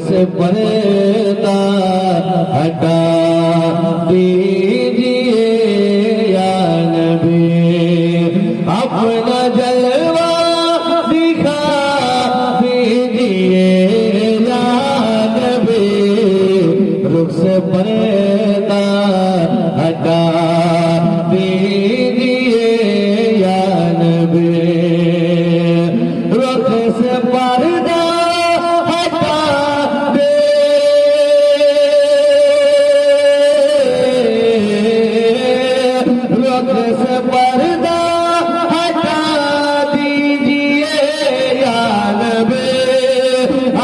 से पर्दा हटा दीजिए या नबी, अपना जलवा दिखा दीजिए या नबी, रुख से पर्दा हटा दीजिए या नबी, रुख से पर्दा हटा दे, रुख से पर्दा हटा दीजिए या नबी,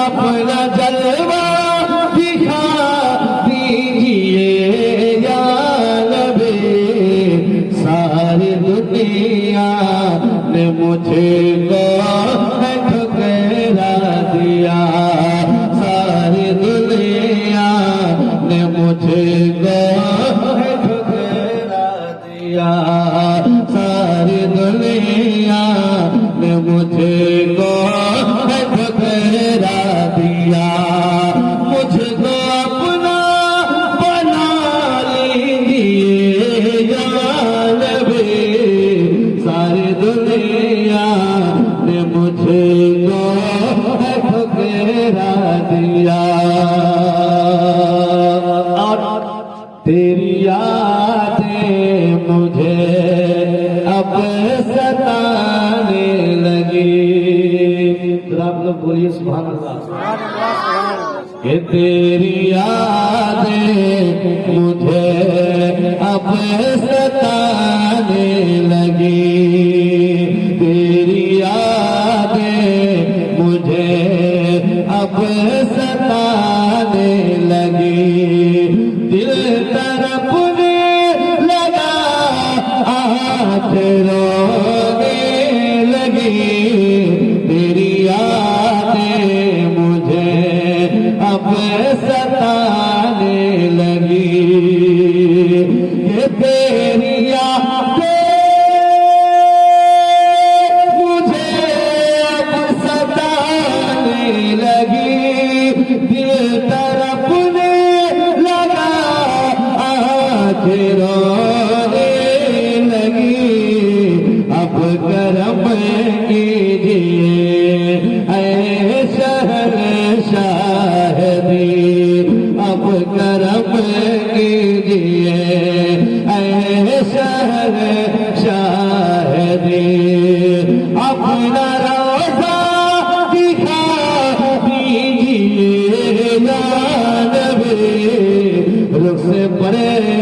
अपना जलवा दिखा दीजिए या नबी, सारी दुनिया ने मुझे ठुकरा दिया, सारी दुनिया ने मुझे ठुकरा दिया, सारी दुनिया ने मुझे ठुकरा दिया, मुझको अपना बना लीजिए या नबी, सारी दुनिया ने मुझे ठुकरा दिया। और तेरी यादें मुझे अब सताने लगी, तो आप लोग बोलिए सुभान अल्लाह, कि तेरी यादें मुझे अब सताने लगी, तेरी यादें मुझे अब सताने लगी, दिल तड़पने लगा, आँख रोने लगी, तेरी यादें मुझे अब सताने लगी, ये तेरी यादें मुझे अब सताने लगी, दिल तड़पने लगा, आँख रोने लगी, अब करम कीजिए ऐ शहंशाहदी, अब करम कीजिए ऐ शहंशाहदी, अपना रोज़ा दिखा दीजिए या नबी, रुख से पर्दा